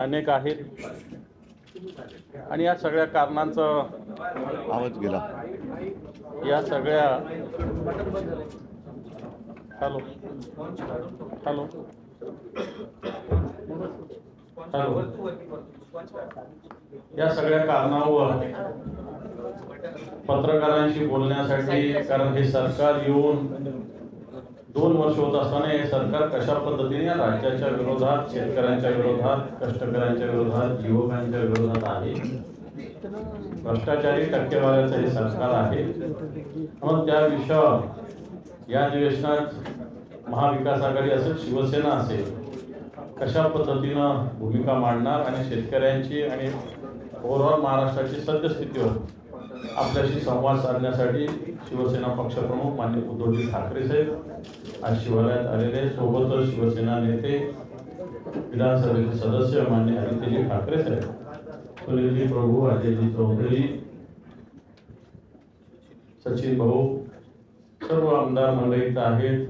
अनेक आहेत आणि या सगळ्या कारणांचा आवाज गेला. या सगळ्या हॅलो हॅलो हॅलो या सगळ्या कारणावर पत्रकारांशी बोलण्यासाठी, कारण हे सरकार येऊन 2 वर्ष होत असताना हे सरकार कशा पद्धतीने राज्याच्या विरोधात, शेतकऱ्यांच्या विरोधात, कष्टकऱ्यांच्या विरोधात, युवकांच्या विरोधात आहे, भ्रष्टाचारी टक्केवारीचं हे सरकार आहे. मग त्या विषयावर या अधिवेशनात महाविकास आघाडी असेल, शिवसेना असेल, कशा पद्धतीनं भूमिका मांडणार आणि शेतकऱ्यांची आणि ओव्हरऑल महाराष्ट्राची सद्यस्थितीवर आपल्याशी संवाद साधण्यासाठी शिवसेना पक्षप्रमुख माननीय उद्धवजी ठाकरे साहेब आज शिवालयात आलेले, सोबतच शिवसेना नेते, विधानसभेचे सदस्य माननीय आदित्यजी ठाकरे साहेब, सुनीलजी प्रभू, अजयजी चौधरी, सचिन भाऊ, सर्व आमदार मंडळी इथं आहेत,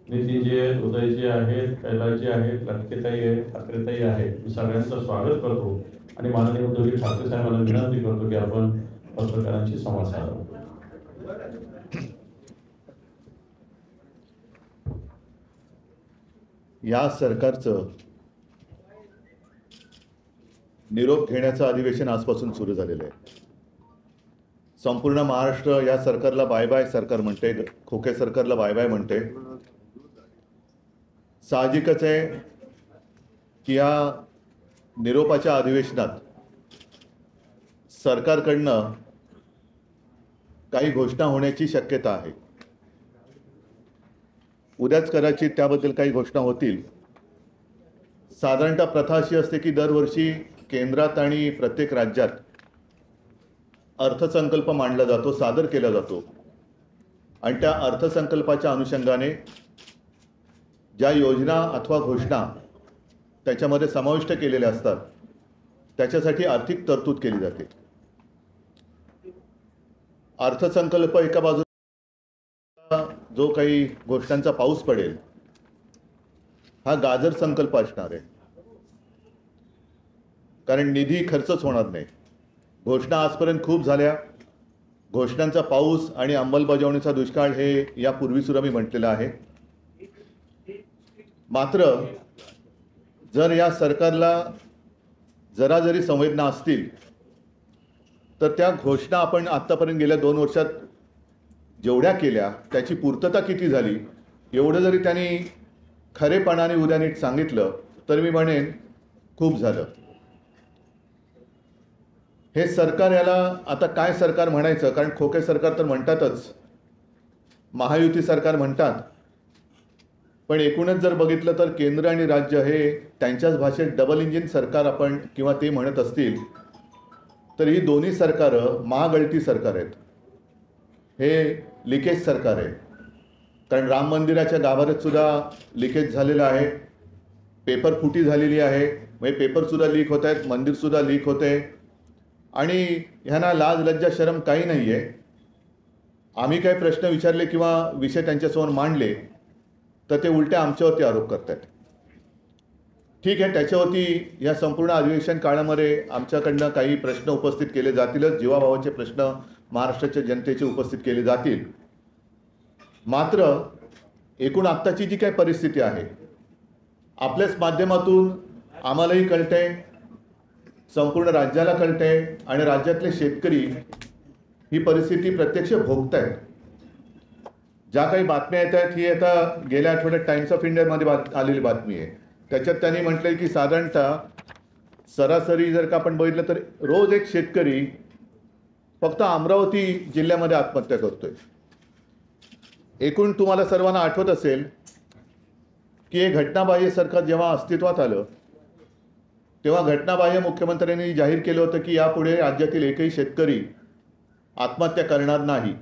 नितीनजी आहेत, उदयजी आहेत, कैलासजी आहेत, लटकेताई आहेत, ठाकरेताई आहेत. मी सगळ्यांचं स्वागत करतो आणि माननीय उद्धवजी ठाकरे साहेबांना विनंती करतो की आपण पत्रकारांशी संवाद साधावा. या सरकारचं निरोप घेण्याचं अधिवेशन आजपासून सुरू झालेलं आहे. संपूर्ण महाराष्ट्र या सरकारला बाय बाय सरकार म्हणते, खोके सरकारला बाय बाय म्हणते. साहजिकच आहे की या निरोपाच्या अधिवेशनात सरकारकडनं काही घोषणा होण्याची शक्यता आहे. उद्याच कदाचित त्याबद्दल काही घोषणा होतील. साधारणतः प्रथा अशी असते की दरवर्षी केंद्रात आणि प्रत्येक राज्यात अर्थसंकल्प मांडला जातो, सादर केला जातो आणि त्या अर्थसंकल्पाच्या अनुषंगाने ज्या योजना अथवा घोषणा त्याच्यामध्ये समाविष्ट केलेल्या असतात त्याच्यासाठी आर्थिक तरतूद केली जाते. अर्थसंकल्प एका बाजूला जो काही घोषणांचा पाऊस पडेल हा गाजर संकल्प असणार आहे, कारण निधी खर्चच होणार नाही. घोषणा आजपर्यंत खूप झाल्या, घोषणांचा पाऊस आणि अंमलबजावणीचा दुष्काळ हे यापूर्वी सुद्धा मी म्हटलेलं आहे. मात्र जर या सरकारला जरा जरी संवेदना असतील तर त्या घोषणा आपण आत्तापर्यंत गेल्या 2 वर्षात जेवढ्या केल्या त्याची पूर्तता किती झाली एवढं जरी त्यांनी खरेपणाने उद्या नीट सांगितलं तर मी म्हणेन खूप झालं. हे सरकार, याला आता काय सरकार म्हणायचं, कारण खोके सरकार तर म्हणतातच, महायुती सरकार म्हणतात, पण एकूणच जर बघितलं तर केंद्र आणि राज्य हे त्यांच्याच भाषेत डबल इंजिन सरकार आपण किंवा ते म्हणत असतील तर ही दोन्ही सरकारं महागळती सरकार आहेत. हे लिकेज सरकार आहे, कारण राम मंदिराच्या गाभाऱ्यात सुद्धा लिकेज झालेलं आहे, पेपर फुटी झालेली आहे, म्हणजे पेपरसुद्धा लीक होत आहेत, मंदिरसुद्धा लीक होते आणि ह्यांना लाज लज्जा शरम काही नाही आहे. आम्ही काही प्रश्न विचारले किंवा विषय त्यांच्यासमोर मांडले तर ते उलटे आमच्यावरती आरोप करतात. ठीक आहे, त्याच्यावरती या संपूर्ण अधिवेशन काळामध्ये आमच्याकडनं काही प्रश्न उपस्थित केले जातीलच, जीवाभावाचे प्रश्न महाराष्ट्राच्या जनतेचे उपस्थित केले जातील. मात्र एकूण आत्ताची जी काही परिस्थिती आहे आपल्याच माध्यमातून आम्हालाही कळते, संपूर्ण राज्याला कळते आणि राज्यातले शेतकरी ही परिस्थिती प्रत्यक्ष भोगतायत. ज्या काही बातम्या येत आहेत ही आता गेल्या आठवड्यात टाइम्स ऑफ इंडियामध्ये आलेली बातमी आहे. त्याच्यात त्यांनी म्हटलंय की साधारणतः सरासरी जर का आपण बघितलं तर रोज एक शेतकरी फक्त अमरावती जिल्ह्यामध्ये आत्महत्या करतोय. एकूण तुम्हाला सर्वांना आठवत असेल की हे घटनाबाह्य सरकार जेव्हा अस्तित्वात आलं तेव्हा घटनाबाह्य मुख्यमंत्र्यांनी जाहीर केलं होतं की यापुढे राज्यातील एकही शेतकरी आत्महत्या करणार नाही.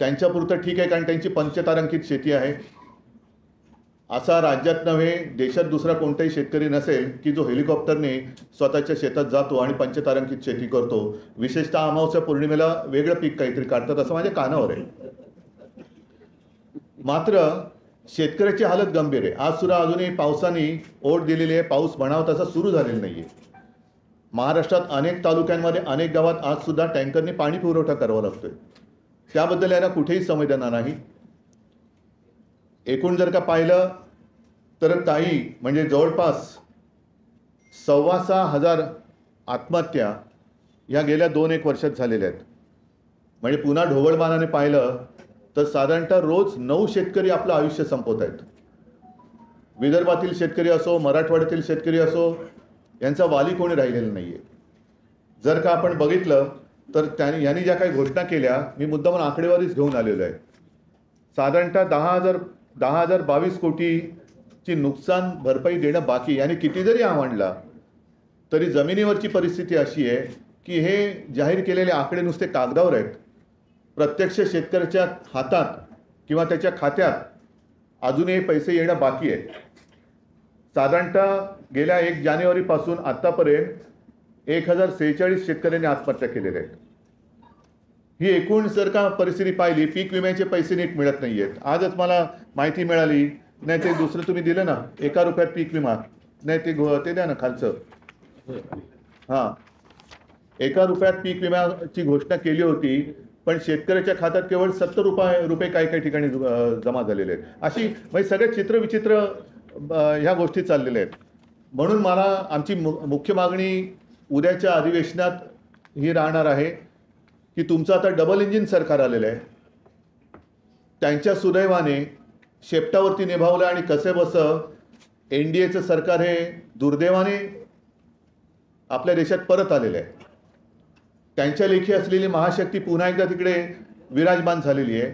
त्यांच्यापुरतं ठीक आहे, कारण त्यांची पंचतारांकित शेती आहे. असा राज्यात नव्हे देशात दुसरा कोणताही शेतकरी नसेल की जो हेलिकॉप्टरने स्वतःच्या शेतात जातो आणि पंचतारांकित शेती करतो. विशेषतः अमावस्या पौर्णिमेला वेगळं पीक काहीतरी काढतात असं माझ्या कानावर आहे. मात्र शेतकऱ्याची हालत गंभीर आहे. आज सुद्धा अजूनही पावसाने ओढ दिलेली आहे. पाऊस म्हणावा तसा सुरू झालेला नाही आहे. महाराष्ट्रात अनेक तालुक्यांमध्ये अनेक गावात आज सुद्धा टँकरने पाणी पुरवठा करावा लागतोय. त्याबद्दल यांना कुठेही संवेदना नाही. एकूण जर का पाहिलं तर काही म्हणजे जवळपास 6,500 आत्महत्या ह्या गेल्या 2-1 वर्षात झालेल्या आहेत. म्हणजे पुन्हा ढोबळमानाने पाहिलं तर साधारणतः रोज 9 शेतकरी आपलं आयुष्य संपवत आहेत. विदर्भातील शेतकरी असो, मराठवाड्यातील शेतकरी असो, यांचा वाली कोणी राहिलेला नाही आहे. जर का आपण बघितलं तर यांनी ज्या काही घोषणा केल्या, मी मुद्दामून आकडेवारीच घेऊन आलेलो आहे. साधारणतः 10,022 कोटीची नुकसान भरपाई देणं बाकी. याने किती जरी आवडला तरी जमिनीवरची परिस्थिती अशी आहे की हे जाहीर केलेले आकडे नुसते कागदावर आहेत. प्रत्यक्ष शेतकऱ्याच्या हातात किंवा त्याच्या खात्यात अजूनही पैसे येणं बाकी आहे. साधारणतः गेल्या 1 जानेवारीपासून आत्तापर्यंत 1046 शेतकऱ्यांनी आत्महत्या केलेल्या आहेत. ही एकूण जर का परिस्थिती पाहिली, पीक विम्याचे पैसे नीट मिळत नाही आहेत. आजच मला माहिती मिळाली, नाही ते दुसरं तुम्ही दिलं ना, 1 रुपयात पीक विमा, नाही ते द्या ना खालचं. हां, 1 रुपयात पीक विम्याची घोषणा केली होती, पण शेतकऱ्याच्या खात्यात केवळ 70 रुपये काही ठिकाणी जमा झालेले आहेत. अशी म्हणजे सगळे चित्रविचित्र ह्या गोष्टी चाललेल्या आहेत. म्हणून मला आमची मुख्य मागणी उद्याच्या अधिवेशनात ही राहणार आहे की तुमचं आता डबल इंजिन सरकार आलेलं आहे. त्यांच्या सुदैवाने शेपटावरती निभावलं आणि कसेबसं NDAचं सरकार हे दुर्दैवाने आपल्या देशात परत आलेलं आहे. त्यांच्या लेखी असलेली महाशक्ती पुन्हा एकदा तिकडे विराजमान झालेली आहे.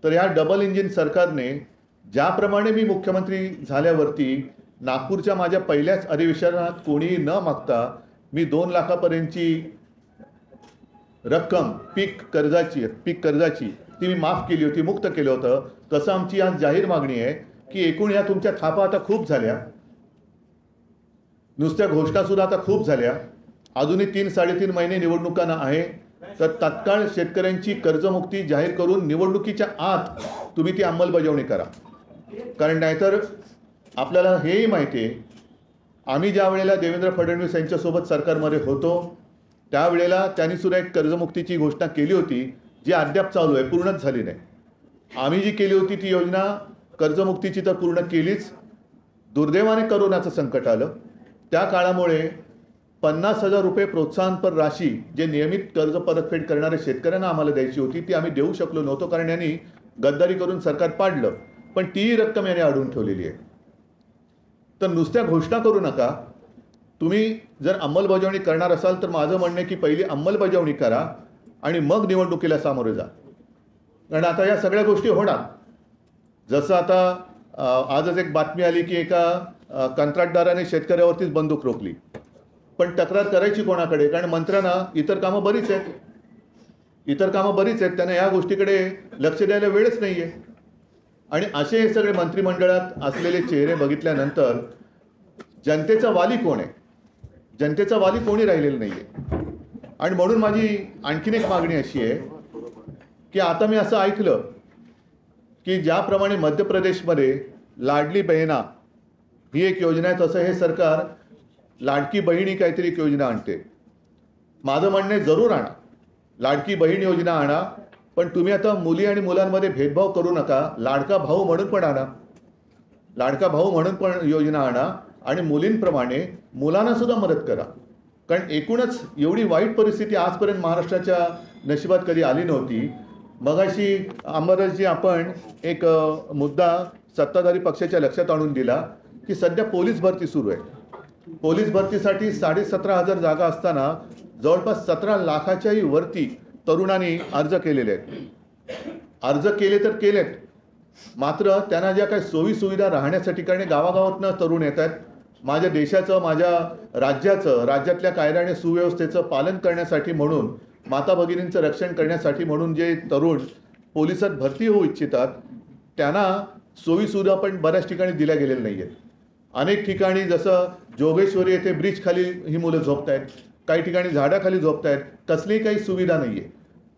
तर या डबल इंजिन सरकारने ज्याप्रमाणे मी मुख्यमंत्री झाल्यावरती नागपूरच्या माझ्या पहिल्याच अधिवेशनात कोणीही न मागता मी 2 लाखापर्यंतची रक्कम पीक कर्जाची ती मी माफ केली होती, मुक्त केलं होतं. तसं आमची आज जाहीर मागणी आहे की एकूण या तुमच्या थापा आता खूप झाल्या, नुसत्या घोषणासुद्धा आता खूप झाल्या. अजूनही 3-3.5 महिने निवडणुकांना आहे. तर तात्काळ शेतकऱ्यांची कर्जमुक्ती जाहीर करून निवडणुकीच्या आत तुम्ही ती अंमलबजावणी करा. कारण नाहीतर आपल्याला हेही माहिती आहे, आम्ही ज्या वेळेला देवेंद्र फडणवीस यांच्यासोबत सरकारमध्ये होतो त्यावेळेला त्यांनी सुद्धा एक कर्जमुक्तीची घोषणा केली होती, जी अद्याप चालू आहे, पूर्णच झाली नाही. आम्ही जी केली होती ती योजना कर्जमुक्तीची तर पूर्ण केलीच. दुर्दैवाने करोनाचं संकट आलं. त्या काळामुळे 50,000 रुपये प्रोत्साहनपर राशी जे नियमित कर्ज परतफेड करणाऱ्या शेतकऱ्यांना आम्हाला द्यायची होती ती आम्ही देऊ शकलो नव्हतो, कारण यांनी गद्दारी करून सरकार पाडलं. पण ती रक्कम यांनी अडवून ठेवलेली आहे. तर नुसत्या घोषणा करू नका. तुम्ही जर अंमलबजावणी करणार असाल तर माझं म्हणणं आहे की पहिली अंमलबजावणी करा आणि मग निवडणुकीला सामोरे जा. कारण आता या सगळ्या गोष्टी होणार. जसं आता आजच एक बातमी आली की एका कंत्राटदाराने शेतकऱ्यावरतीच बंदूक रोखली. पण तक्रार करायची कोणाकडे? कारण मंत्र्यांना इतर कामं बरीच आहेत, त्यांना या गोष्टीकडे लक्ष द्यायला वेळच नाही आहे. आणि असे हे सगळे मंत्रिमंडळात असलेले चेहरे बघितल्यानंतर जनतेचा वाली कोण आहे? जनतेचा वाली कोणी राहिलेला नाही आहे. आणि म्हणून माझी आणखीन एक मागणी अशी आहे की आता मी असं ऐकलं की ज्याप्रमाणे मध्य प्रदेशमध्ये लाडली बहिणा ही एक योजना आहे, तसं हे सरकार लाडकी बहीण ही काहीतरी एक योजना आणते. माझं म्हणणं आहे जरूर आणा, लाडकी बहीण योजना आणा, पण तुम्ही आता मुली आणि मुलांमध्ये भेदभाव करू नका. लाडका भाऊ म्हणून पण आणा, लाडका भाऊ म्हणून पण योजना आणा आणि मुलींप्रमाणे मुलांना सुद्धा मदत करा. कारण एकूणच एवढी वाईट परिस्थिती आजपर्यंत महाराष्ट्राच्या नशिबात कधी आली नव्हती. मगाशी अंबरसजी आपण एक मुद्दा सत्ताधारी पक्षाच्या लक्षात आणून दिला की सध्या पोलीस भरती सुरू आहे. पोलीस भरतीसाठी 17,500 जागा असताना जवळपास 17 लाखाच्याही वरती तरुणांनी अर्ज केलेले आहेत. अर्ज केले तर केलेत, मात्र त्यांना ज्या काही सोयीसुविधा राहण्यासाठी, कारण गावागावातनं तरुण येत आहेत. माझ्या देशाचं, माझ्या राज्याचं, राज्यातल्या कायदा आणि सुव्यवस्थेचं पालन करण्यासाठी म्हणून, माता भगिनींचं रक्षण करण्यासाठी म्हणून जे तरुण पोलिसात भरती होऊ इच्छितात त्यांना सोयीसुविधा पण बऱ्याच ठिकाणी दिल्या गेलेल्या नाही आहेत. अनेक ठिकाणी जसं जोगेश्वरी येथे ब्रिजखाली ही मुलं झोपत आहेत, काही ठिकाणी झाडाखाली झोपत आहेत, कसलीही काही सुविधा नाही आहे.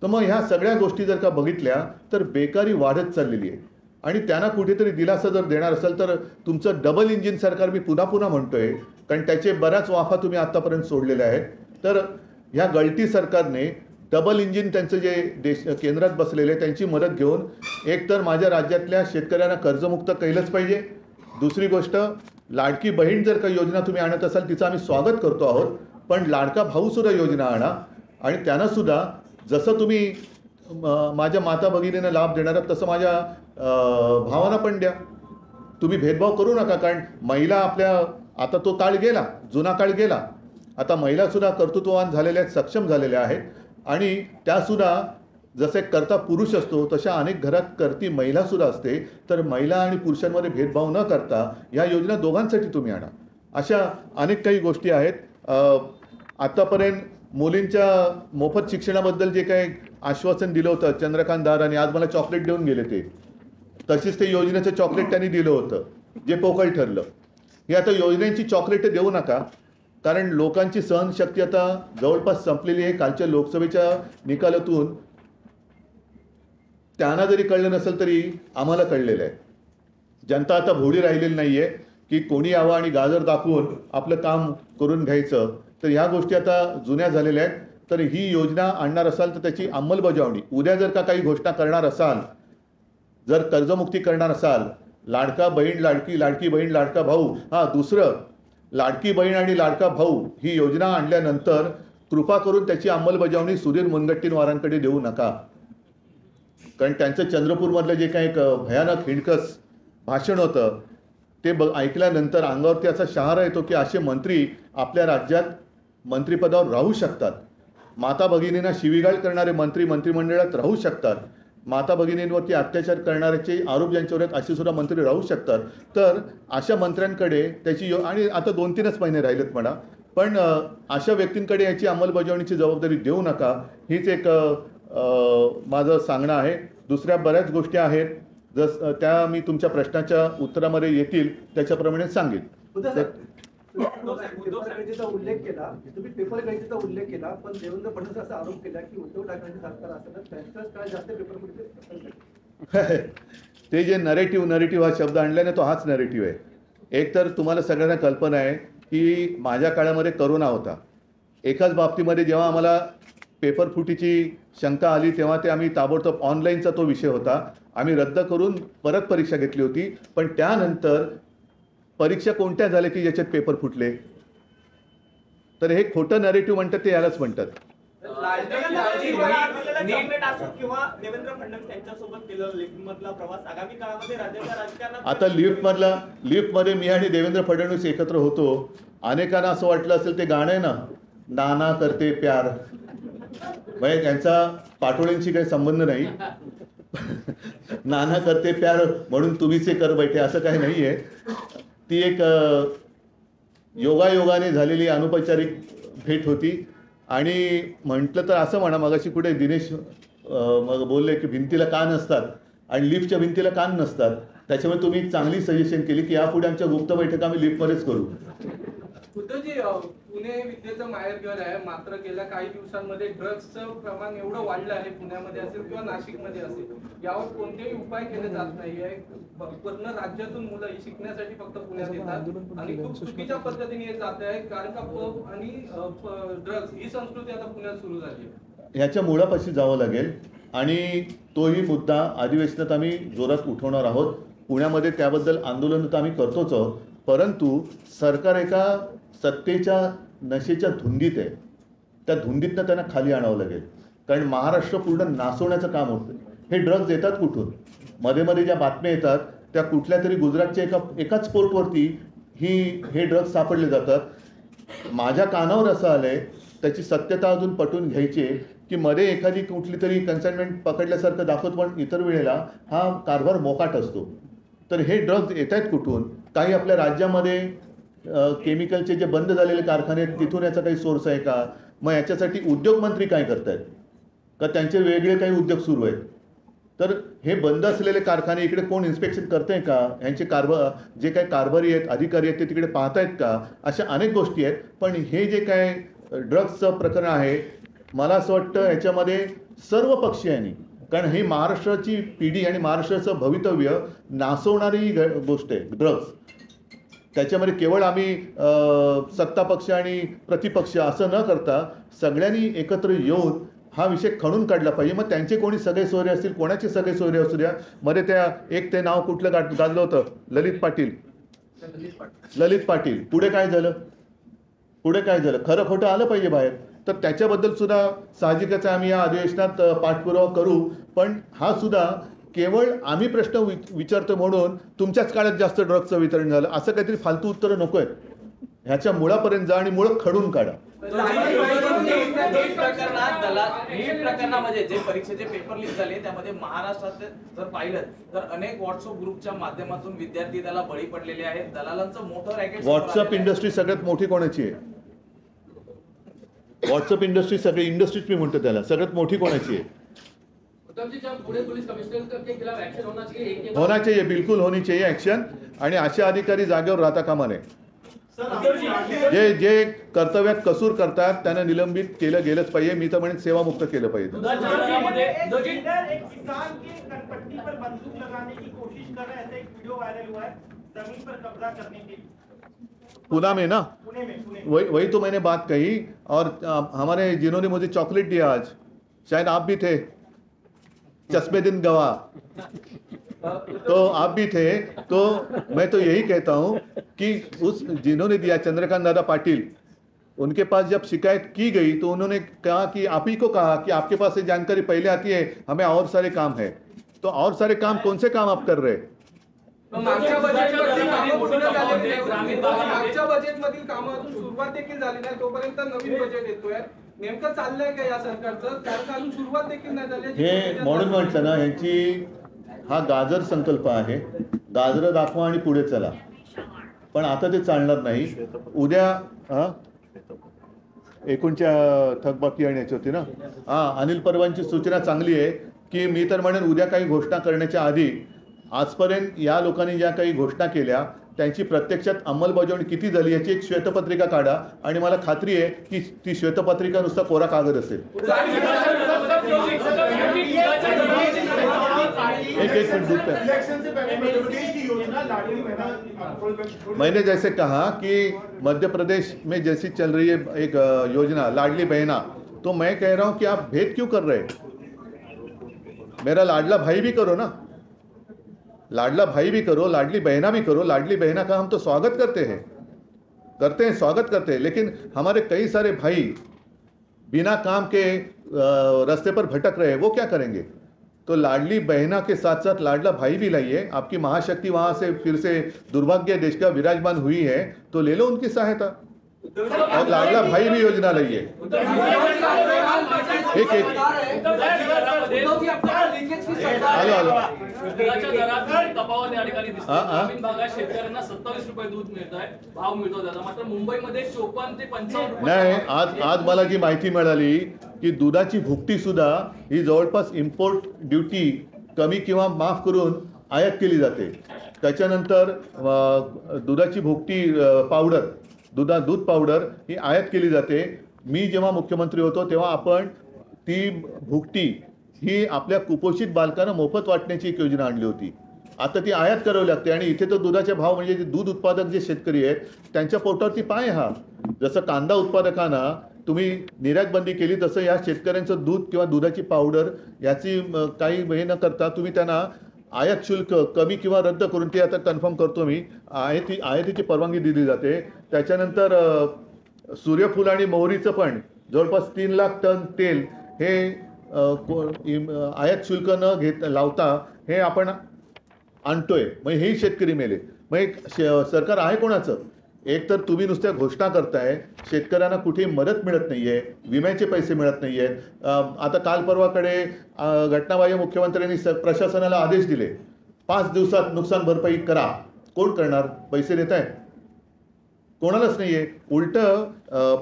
तर मग ह्या सगळ्या गोष्टी जर का बघितल्या तर बेकारी वाढत चाललेली आहे. आणि त्यांना कुठेतरी दिलासा जर देणार असेल तर तुमचं डबल इंजिन सरकार मी पुन्हा पुन्हा म्हणतोय, कारण त्याचे बऱ्याच वाफा तुम्ही आत्तापर्यंत सोडलेल्या आहेत. तर ह्या गळती सरकारने डबल इंजिन त्यांचं जे केंद्रात बसलेले त्यांची मदत घेऊन एकतर माझ्या राज्यातल्या शेतकऱ्यांना कर्जमुक्त केलंच पाहिजे. दुसरी गोष्ट, लाडकी बहीण जर काही योजना तुम्ही आणत असाल तिचं आम्ही स्वागत करतो आहोत, पण लाडका भाऊसुद्धा योजना आणा आणि त्यांनासुद्धा जसं तुम्ही माझ्या माता भगिनींना लाभ देणार आहात तसं माझ्या भावांना पण द्या. तुम्ही भेदभाव करू नका, कारण महिला आपल्या आता तो काळ गेला, जुना काळ गेला. आता महिलासुद्धा कर्तृत्ववान झालेल्या आहेत, सक्षम झालेल्या आहेत आणि त्यासुद्धा जसे करता पुरुष असतो तशा अनेक घरात करती महिलासुद्धा असते. तर महिला आणि पुरुषांमध्ये भेदभाव न करता ह्या योजना दोघांसाठी तुम्ही आणा. अशा अनेक काही गोष्टी आहेत. आत्तापर्यंत मुलींच्या मोफत शिक्षणाबद्दल जे काही आश्वासन दिलं होतं चंद्रकांत दादांनी, आज मला चॉकलेट देऊन गेले ते, तशीच ते योजनेचं चॉकलेट त्यांनी दिलं होतं जे पोकळ ठरलं. हे आता योजनेची चॉकलेट देऊ नका, कारण लोकांची सहनशक्ती आता जवळपास संपलेली आहे. कालच्या लोकसभेच्या निकालातून त्यांना जरी कळलं नसेल तरी आम्हाला कळलेलं आहे. जनता आता भोळी राहिलेली नाही आहे की कोणी यावं आणि गाजर दाखवून आपलं काम करून घ्यायचं. तर ह्या गोष्टी आता जुन्या झालेल्या आहेत. तर ही योजना आणणार असाल तर त्याची अंमलबजावणी उद्या जर का काही घोषणा करणार असाल, जर कर्जमुक्ती करणार असाल, लाडका बहीण लाडकी, लाडकी बहीण लाडका भाऊ, दुसरं लाडकी बहीण आणि लाडका भाऊ ही योजना आणल्यानंतर कृपा करून त्याची अंमलबजावणी सुधीर मुनगंटीवारांकडे देऊ नका. कारण त्यांचं चंद्रपूरमधलं जे काही एक भयानक हिणकस भाषण होतं ते ऐकल्यानंतर अंगावरती असा शहारा येतो की असे मंत्री आपल्या राज्यात मंत्रिपदावर राहू शकतात. माता भगिनींना शिवीगाळ करणारे मंत्री मंत्रिमंडळात राहू शकतात. माता भगिनींवरती अत्याचार करणाऱ्याचे आरोप ज्यांच्यावर आहेत असे सुद्धा मंत्री राहू शकतात. तर अशा मंत्र्यांकडे त्याची आणि आता 2-3च महिने राहिलेत म्हणा, पण अशा व्यक्तींकडे याची अंमलबजावणीची जबाबदारी देऊ नका. हीच एक माझं सांगणं आहे. दुसऱ्या बऱ्याच गोष्टी आहेत त्या मी तुमच्या प्रश्नाच्या उत्तरामध्ये येतील त्याच्याप्रमाणे सांगेन. पेपर उल्लेख केला, तुम्ही पेपर गळतीचा उल्लेख केला, पण देवेंद्र फडणवीस असा आरोप केला की उद्धव ठाकरेंचे सरकार असताना त्यांच्याच काळ जास्त पेपर ते जे नरेटिव्ह हा शब्द आणल्याने तो हाच नरेटिव्ह आहे. एक तर तुम्हाला सगळ्यांना कल्पना आहे की माझ्या काळामध्ये करोना होता. एकाच बाबतीमध्ये जेव्हा आम्हाला पेपर फुटीची शंका आली तेव्हा ते आम्ही ताबडतोब ऑनलाईनचा तो विषय होता, आम्ही रद्द करून परत परीक्षा घेतली होती. पण त्यानंतर परीक्षा कोणत्या झाल्या की ज्याच्यात पेपर फुटले? तर हे खोटं नरेटिव्ह म्हणतात, ते यालाच म्हणतात. आता लिफ्टमध्ये मी आणि देवेंद्र फडणवीस एकत्र होतो. अनेकांना असं वाटलं असेल ते गाणं आहे ना, नाना करते प्यार, म्हणजे त्यांचा पाटोळ्यांशी काही संबंध नाही. नाना करते प्यार म्हणून तुम्हीच कर बैठे असं काही नाही आहे. ती एक योगायोगाने झालेली अनौपचारिक भेट होती. आणि म्हटलं तर असं म्हणा, मगाशी कुठे दिनेश मग बोलले की भिंतीला कान असतात आणि लिफ्टच्या भिंतीला कान नसतात. त्याच्यामुळे तुम्ही एक चांगली सजेशन केली की यापुढे आमच्या गुप्त बैठका आम्ही लिफ्टमध्येच करू. उद्धवजी, पुणे विद्येचं माहेरघर आहे, मात्र गेल्या काही दिवसांमध्ये ड्रग्सचं प्रमाण एवढं वाढलं आहे, पुण्यामध्ये असेल किंवा नाशिकमध्ये असेल, यावर कोणतेही उपाय केले जात नाहीये. पूर्ण राज्यातून मुलं शिकण्यासाठी फक्त पुण्यात येतात आणि खूप चुकीच्या पद्धतीने हे जात आहे, कारण का पब आणि ड्रग्स ही संस्कृती आता पुण्यात सुरू झाली आहे. ह्याच्या मुळापाशी जावं लागेल आणि तोही मुद्दा अधिवेशनात आम्ही जोरात उठवणार आहोत. पुण्यामध्ये त्याबद्दल आंदोलन तर आम्ही करतोच आहोत, परंतु सरकार एका सत्तेच्या नशेच्या धुंदीत आहे. त्या धुंदीतनं त्यांना खाली आणावं लागेल, कारण महाराष्ट्र पूर्ण नासवण्याचं काम होतं. हे ड्रग्ज येतात कुठून? मध्ये मध्ये ज्या बातम्या येतात त्या कुठल्या तरी गुजरातच्या एकाच पोर्टवरती हे ड्रग्ज सापडले जातात. माझ्या कानावर असं आलं आहे, त्याची सत्यता अजून पटवून घ्यायची की मध्ये एखादी कुठली तरी कन्साइनमेंट पकडल्यासारखं दाखवत, पण इतर वेळेला हा कारभार मोकाट असतो. तर हे ड्रग्ज येत आहेत कुठून? काही आपल्या राज्यामध्ये केमिकलचे जे बंद झालेले कारखाने आहेत तिथून याचा काही सोर्स आहे का? मग याच्यासाठी उद्योगमंत्री काय करत आहेत का? त्यांचे वेगळे काही उद्योग सुरू आहेत. तर हे बंद असलेले कारखाने इकडे कोण इन्स्पेक्शन करत आहे का? यांचे जे काही कारभारी आहेत, अधिकारी आहेत, ते तिकडे पाहत आहेत का? अशा अनेक गोष्टी आहेत. पण हे जे काय ड्रग्सचं प्रकरण आहे, मला असं वाटतं याच्यामध्ये सर्व पक्षीयांनी कारण ही महाराष्ट्राची पिढी आणि महाराष्ट्राचं भवितव्य नासवणारी गोष्ट आहे ड्रग्ज. त्याच्यामध्ये केवळ आम्ही सत्तापक्ष आणि प्रतिपक्ष असं न करता सगळ्यांनी एकत्र येऊन हा विषय खणून काढला पाहिजे. मग त्यांचे कोणी सगळे सोयरे असतील, कोणाचे सगळे सोयरे असू द्या. मध्ये त्या एक ते नाव कुठलं गाजलं होतं, ललित पाटील. पुढे काय झालं? खरं खोटं आलं पाहिजे बाहेर. तर त्याच्याबद्दल सुद्धा साहजिकच आहे, आम्ही या अधिवेशनात पाठपुरावा करू. पण हा सुद्धा केवळ आम्ही प्रश्न विचारतो म्हणून तुमच्याच काळात जास्त ड्रग्जचं वितरण झालं असं काहीतरी फालतू उत्तरं नको आहेत. ह्याच्या मुळापर्यंत जा आणि मुळं खडून काढा. नीट प्रकरणामध्ये जे परीक्षेचे पेपर लीक झाले त्यामध्ये महाराष्ट्रात जर पाहिलं तर अनेक व्हॉट्सअप ग्रुपच्या माध्यमातून विद्यार्थी त्याला बळी पडलेले आहेत. दलालांचं मोठं रॅकेट. व्हॉट्सअप इंडस्ट्री सगळ्यात मोठी कोणाची आहे? व्हॉट्सअप इंडस्ट्री सगळी इंडस्ट्रीज मी म्हणतो त्याला, सगळ्यात मोठी कोणाची आहे? होना चाहिए, बिल्कुल होनी चाहिए एक्शन. आणि असे अधिकारी जागेवर राहता कामा नये. जे कर्तव्यात कसूर करतात त्यांना निलंबित केलं गेलंच पाहिजे. मी तर म्हणेन सेवामुक्त केलं पाहिजे. पुणे में ना, वही तो मैंने बात कही. और हमारे जिन्होंने मुझे चॉकलेट दिया आज, शायद आप भी थे, चश्मे दिन गवाह, तो आप भी थे. तो मैं तो यही कहता हूं कि उस जिन्होंने दिया चंद्रकांत दादा पाटिल, उनके पास जब शिकायत की गई तो उन्होंने कहा कि आप ही को कहा कि आपके पास ये जानकारी पहले आती है, हमें और सारे काम है. तो और सारे काम कौन से काम आप कर रहे हैं? मागच्या बजेटमधील कामं अजून सुरुवात देखील झाली नाही, तोपर्यंत नवीन बजेट येतोय. नेमकं चाललंय का या सरकारचं? कारण अजून सुरुवात देखील नाही झाली. हे म्हणून म्हटलं ना, यांची हा गाजर संकल्प आहे. गाजर दाखवा आणि पुढे चला. पण आता ते चालणार नाही. उद्या एकूणच्या थकबाकी आणि याची होती ना. अनिल परवांची सूचना चांगली आहे की मी तर म्हणेन उद्या काही घोषणा करण्याच्या आधी आजपर्यंत या लोकांनी ज्या काही घोषणा केल्या त्यांची प्रत्यक्षात अंमलबजावणी किती झाली याची एक श्वेतपत्रिका काढा. आणि मला खात्री आहे की ती श्वेतपत्रिका नुसता कोरा कागद असेल. एक मिनट. मैंने जैसे कहा कि मध्य प्रदेश में जैसी चल रही है एक योजना लाडली बहना, तो मैं कह रहा हूं कि आप भेद क्यों कर रहे हैं? मेरा लाडला भाई भी करो ना, लाडला भाई भी करो, लाडली बहना भी करो. लाडली बहना का हम तो स्वागत करते हैं, स्वागत करते हैं. लेकिन हमारे कई सारे भाई बिना काम के रास्ते पर भटक रहे हैं, वो क्या करेंगे? तो लाडली बहना के साथ साथ लाडला भाई भी लाइए. आपकी महाशक्ति वहां से फिर से दुर्भाग्य देश का विराजमान हुई है, तो ले लो उनकी सहायता. और लाडला भाई भी योजना लाइए. एक ग्रामीण भागात शेतकऱ्यांना 27 रुपये दूध मिळत आहे, भाव मिळतो त्याचा. मात्र मुंबईमध्ये 54 ते 55 नाही. आज मला जी माहिती मिळाली की दुधाची भुकटी सुद्धा ही जवळपास इम्पोर्ट ड्युटी कमी किंवा माफ करून आयात केली जाते. त्याच्यानंतर दुधाची भुकटी पावडर, दूध पावडर ही आयात केली जाते. मी जेव्हा मुख्यमंत्री होतो तेव्हा आपण ती भुकटी ही आपल्या कुपोषित बालकांना मोफत वाटण्याची एक योजना आणली होती. आता ती आयात करावी लागते. आणि इथे तर दुधाचे भाव म्हणजे जे दूध उत्पादक जे शेतकरी आहेत त्यांच्या पोटावरती पाय. हा जसं कांदा उत्पादकांना तुम्ही निर्यात बंदी केली, तसं या शेतकऱ्यांचं दूध किंवा दुधाची पावडर याची काही हे न करता तुम्ही त्यांना आयात शुल्क कमी किंवा रद्द करून, ती आता कन्फर्म करतो मी, आयातीची परवानगी दिली जाते. त्याच्यानंतर सूर्यफूल आणि मोहरीचं पण जवळपास 3 लाख टन तेल हे आयात शुल्क न लावता हे आपण आणतोय. मग हेही शेतकरी मेले. मग सरकार आहे कोणाचं? एक तर तुम्ही नुसत्या घोषणा करताय, शेतकऱ्यांना कुठेही मदत मिळत नाहीये, विम्याचे पैसे मिळत नाहीये. आता काल परवाकडे घटनाबाह्य मुख्यमंत्र्यांनी प्रशासनाला आदेश दिले 5 दिवसात नुकसान भरपाई करा. कोण करणार? पैसे देत आहे कोणालाच नाहीये. उलटं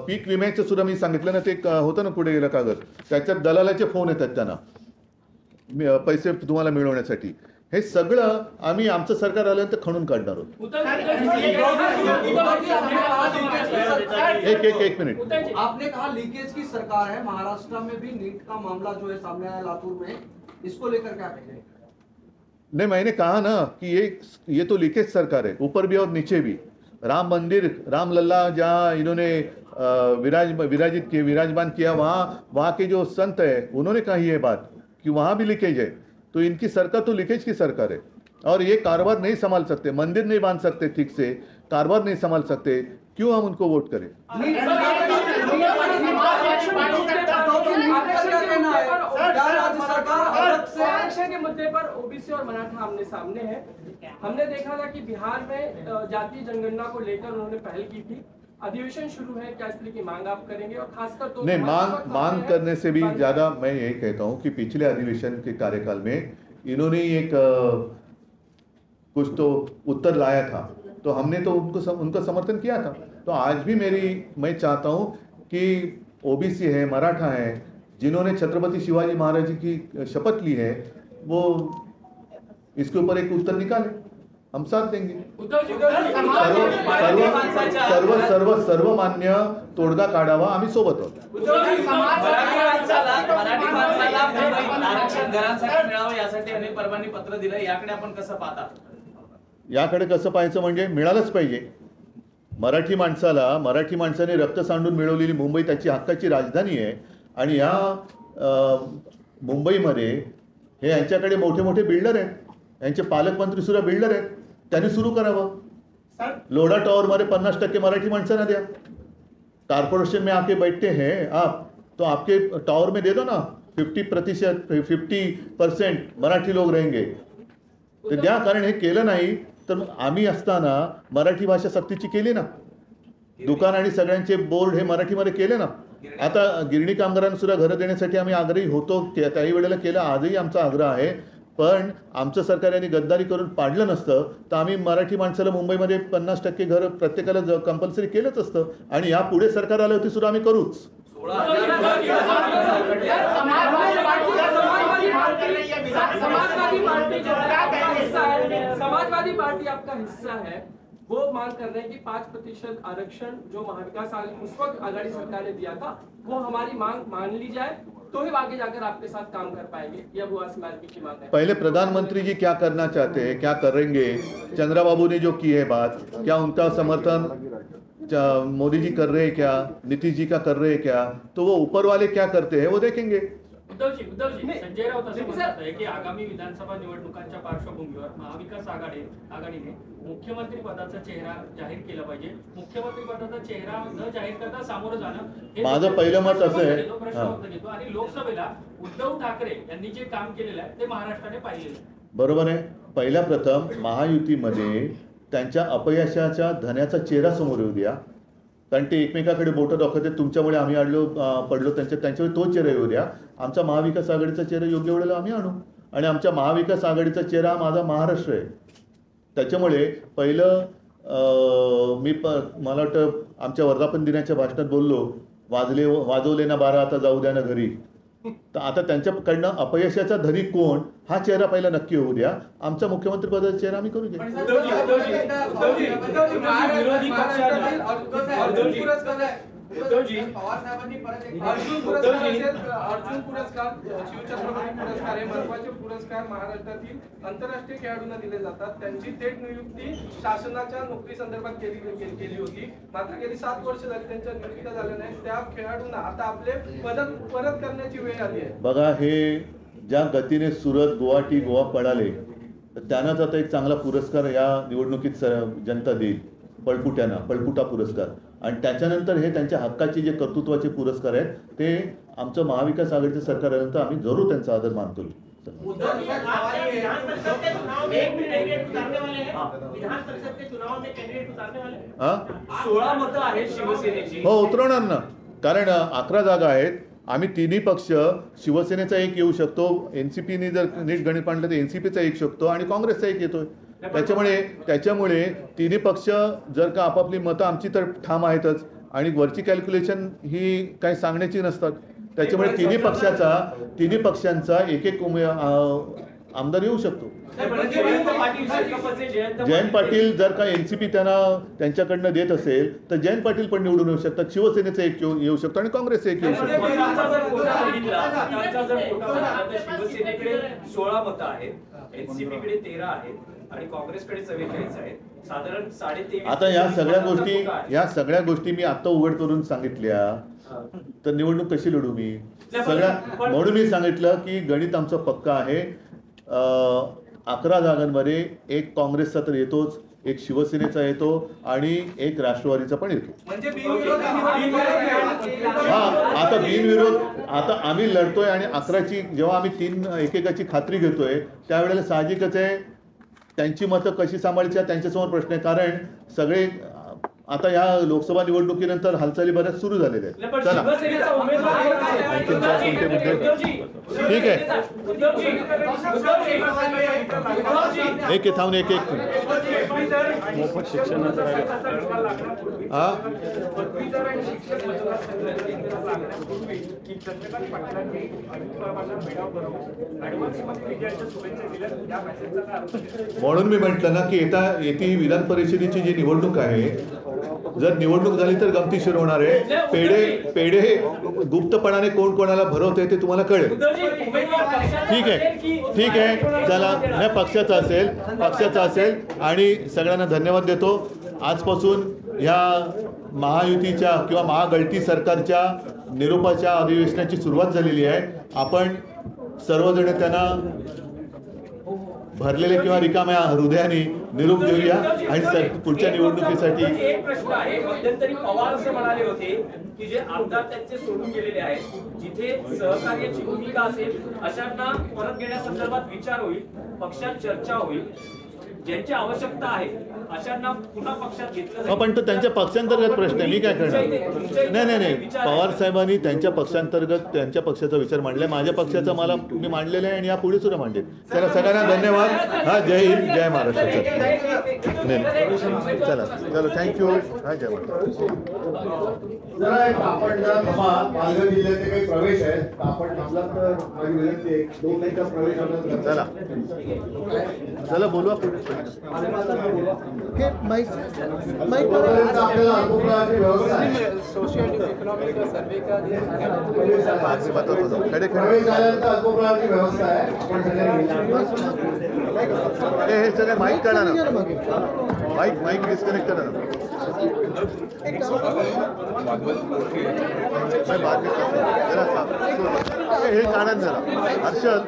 पीक विम्याचं सुद्धा मी सांगितलं ना, ते होतं ना पुढे गेलं कागद, त्याच्यात दलालाचे फोन येतात त्यांना पैसे तुम्हाला मिळवण्यासाठी. हे सगळं आम्ही आमचं सरकार आल्यानंतर खणून काढणार आहोत. एक मिनट. आपने कहा लीकेज की सरकार है, महाराष्ट्र में भी नीट का मामला जो है सामने आया लातूर में, इसको लेकर क्या कहेंगे? नहीं, मैंने कहा ना कि ये तो लीकेज सरकार है, ऊपर भी और नीचे भी। राम मंदिर, राम लल्ला जहाँ इन्होंने विराजमान किया, वहाँ के जो संत है उन्होंने कही है बात कि वहाँ भी लीकेज है। तो इनकी सरकार तो लीकेज की सरकार है और ये कारोबार नहीं संभाल सकते, मंदिर नहीं बांध सकते ठीक से, कारोबार नहीं संभाल सकते, क्यों हम उनको वोट करें? आरक्षण के मुद्दे पर ओबीसी और मराठा आमने सामने है। हमने देखा था कि बिहार में जातीय जनगणना को लेकर उन्होंने पहल की थी। अधिवेशन शुरू है, क्या इस तरह की मांग आप करेंगे? और खासकर तो नहीं, मांग करने से भी ज्यादा मैं यही कहता हूं कि पिछले अधिवेशन के कार्यकाल में इन्होंने एक कुछ तो उत्तर लाया था, तो हमने तो उनका समर्थन किया था। तो आज भी मैं चाहता हूं कि ओबीसी है, मराठा है, जिन्होंने छत्रपति शिवाजी महाराज जी की शपथ ली है, वो इसके ऊपर एक उत्तर निकाले, हम साथ देंगे। सर्वमान्य तोडगा काढावा, आम्ही सोबत आहोत। मराठी माणसाला मुंबईत आरक्षण घरांसाठी मिळावं यासाठी अनिल परबांनी पत्र दिलं, याकडे आपण कसं पाहता? याकडे कसं पाहायचं म्हणजे मिळालंच पाहिजे। मराठी माणसाने रक्त सांडून मिळवलेली मुंबई त्याची हक्काची राजधानी आहे आणि या मुंबईमध्ये हे यांच्याकडे मोठे मोठे बिल्डर आहेत, यांचे पालकमंत्री सुद्धा बिल्डर आहेत, त्यांनी सुरू करावं। लोढा टॉवरमध्ये 50% मराठी माणसांना द्या। कारपोरेशन में आके बैठते हैं आप, तो आपके टावर में दे दो ना 50% मराठी लोग रहेंगे, तर द्या। कारण हे केलं नाही तर आम्ही असताना मराठी भाषा सक्तीची केली ना, दुकान आणि सगळ्यांचे बोर्ड हे मराठीमध्ये केले ना। आता गिरणी कामगारांना सुद्धा घरं देण्यासाठी आम्ही आग्रही होतो, त्याही वेळेला केलं, आजही आमचा आग्रह आहे। पण आमचं सरकार यांनी गद्दारी करून पाडलं नसतं तर आम्ही मराठी माणसाला मुंबईमध्ये 50% घर प्रत्येकाला कंपल्सरी केलंच असतं आणि या पुढे सरकार आलं होती सुद्धा आम्ही करूच। समाजवादी पार्टी आपका हिस्सा है, वो मांग कर रहे हैं कि 5% आरक्षण जो महाविकास उस वक्त आघाड़ी सरकार ने दिया था, वो हमारी मांग मान ली जाए तो ही आगे जाकर आपके साथ काम कर पाएंगे। यह बुआ समाज की मांग है। पहले प्रधानमंत्री जी क्या करना चाहते हैं, क्या करेंगे? चंद्रबाबू ने जो की है बात, क्या उनका समर्थन मोदी जी कर रहे हैं क्या, नीतीश जी का कर रहे हैं क्या? तो वो ऊपर वाले क्या करते हैं वो देखेंगे। उद्धव जी संजय राऊत असं म्हणतात आहे की आगामी विधानसभा निवडणुकांच्या पार्श्वभूमीवर महाविकास आघाडीने मुख्यमंत्री पदाचा चेहरा जाहीर केला पाहिजे। मुख्यमंत्री पदाचा चेहरा न जाहीर करता सामोरं जाणं हे माझं पहिलं मत असं आहे, प्रश्न वक्त घेतो आणि लोकसभेला उद्धव ठाकरे यांनी जे काम केलेलं आहे ते महाराष्ट्राने पाहिलेलं आहे। बरोबर आहे। पहिल्या प्रथम महायुतीमध्ये त्यांच्या अपयशाच्या धन्याचा चेहरा समोर येऊ द्या, कारण ते एकमेकाकडे बोटं दाखवते, तुमच्यामुळे आम्ही पडलो, त्यांच्यावर तो चेहरा येऊ द्या। आमचा महाविकास आघाडीचा चेहरा योग्य वेळेला आम्ही आणू आणि आमच्या महाविकास आघाडीचा चेहरा माझा महाराष्ट्र आहे। त्याच्यामुळे पहिलं मला वाटतं आमच्या वर्धापन दिनाच्या भाषणात बोललो, वाजवले ना 12 आता जाऊ द्या ना घरी। तर आता त्यांच्याकडनं अपयशाचा धनी कोण हा चेहरा पहिला नक्की होऊ द्या, आमचा मुख्यमंत्री पदाचा चेहरा आम्ही करू द्या। अर्जुन पुरस्कार शिवछत्रपती पुरस्कार हे महत्त्वाचे पुरस्कार महाराष्ट्रातील आंतरराष्ट्रीय खेळाडूंना दिले जातात। त्यांची थेट नियुक्ती शासनाच्या नोकरी संदर्भात केली होती, मात्र गेली 7 वर्ष झाली त्यांच्या नियुक्त्या झाल्या नाही। त्या खेळाडूंना आता आपले पदक परत करण्याची वेळ आली आहे। बघा, हे ज्या गतीने सुरत, गुवाहाटी, गोवा पळाले, तर त्यांनाच आता एक चांगला पुरस्कार या निवडणुकीत जनता देईल, पळपुटा पुरस्कार। आणि त्याच्यानंतर हे त्यांच्या हक्काचे जे कर्तृत्वाचे पुरस्कार आहेत ते आमचं महाविकास आघाडीचं सरकार आल्यानंतर आम्ही जरूर त्यांचा आदर मान करू। हो, उतरवणार ना, कारण 11 जागा आहेत। आम्ही तिन्ही पक्ष, शिवसेनेचा एक येऊ शकतो, एनसीपीने जर नीट गणित मांडलं तर एनसीपीचा एक शकतो आणि काँग्रेसचा एक येतोय। त्याच्यामुळे तिन्ही पक्ष जर का आपापली मतं, आमची तर ठाम आहेतच आणि वरची कॅल्क्युलेशन ही काही सांगण्याची नसतात। त्याच्यामुळे तिन्ही पक्षांचा एक आमदार येऊ शकतो. म्हणजे जयंत पाटील शेकापचे जयंत पाटील जर का एनसीपी त्यांच्याकडनं देत असेल तर जयंत पाटील पण निवडून येऊ शकतात, शिवसेनेचं एक येऊ शकतो आणि काँग्रेसचं एक येऊ शकतो. शिवसेनेकडे 16 मतं आहेत, एनसीपीकडे 13 आहेत आणि काँग्रेसकडे 44 आहेत. साधारण 23.5. आता या सगळ्या गोष्टी मी आता उघड करून सांगितल्या तर निवडणूक कशी लढू मी? म्हणून मी सांगितलं की गणित आमचं पक्का आहे. 11 जागांमध्ये एक काँग्रेसचा तर येतोच, एक शिवसेनेचा येतो आणि एक राष्ट्रवादीचा पण येतो. म्हणजे आता बिनविरोध आता आम्ही लढतोय आणि 11ची जेव्हा आम्ही 3 एकेकाची खात्री घेतोय त्यावेळेला साहजिकच आहे त्यांची मतं कशी सांभाळायची त्यांच्यासमोर प्रश्न आहे. कारण सगळे आता या लोकसभा निवडणुकीनंतर हालचाली बऱ्याच सुरू झालेल्या आहेत. चला ठीक आहे, एक थांबून एक मोफत शिक्षणाचा हा म्हणून मी म्हटलं ना की येती विधान परिषदेची जी निवडणूक आहे, जर निवडणूक झाली तर गमतीशीर होणार आहे. पेढे गुप्तपणाने कोण कोणाला भरवते ते तुम्हाला कळेल. ठीक आहे चला, हे पक्षाचा असेल आणि सगळ्यांना धन्यवाद देतो. आजपासून ह्या महायुतीच्या किंवा महागळती सरकारच्या निरोपाच्या अधिवेशनाची सुरुवात झालेली आहे. आपण सर्वजण त्यांना भरलेले किंवा रिकाम्या हृदयाने निरोप देऊया आणि पुढच्या निवडणुकीसाठी. एक प्रश्न आहे, मध्यंतरी पवार असं म्हणाले होते की जे आमदार त्यांचे सोडून गेलेले आहेत, जिथे सहकार्याची भूमिका असेल अशांना परत घेण्यासंदर्भात विचार होईल, पक्षात चर्चा होईल, ज्यांची आवश्यकता आहे अशांना पुन्हा पक्षात घेतलं जाईल. पण तो त्यांच्या पक्षांतर्गत प्रश्न आहे, मी काय करणार? नाही पवार साहेबांनी त्यांच्या पक्षांतर्गत त्यांच्या पक्षाचा विचार मांडलाय. माझ्या पक्षाचा मी मांडलेला आहे आणि यापुढे सुद्धा मांडेल. चला सगळ्यांना धन्यवाद. हा, जय हिंद, जय महाराष्ट्र. चला थँक्यू. हा, जय महाराष्ट्र. जरा आपण जरा थांबा. पालघर जिल्ह्याचे काही प्रवेश आहेत, आपण थांबला तर माझी विनंती आहे, 2 मिनिटं प्रवेश होणार. चला बोलवा पुढे. आपल्याला अल्पप्रमाणाची व्यवस्था आहे. सोशल इकोनॉमिक सर्वे का प्रवेश झाल्यानंतर अल्पप्रमाणाची व्यवस्था आहे. आपण सगळ्यांनी हे सगळे माईक काढा ना, माईक डिस्कनेक्ट करा ना. हे काढा जरा हर्षद.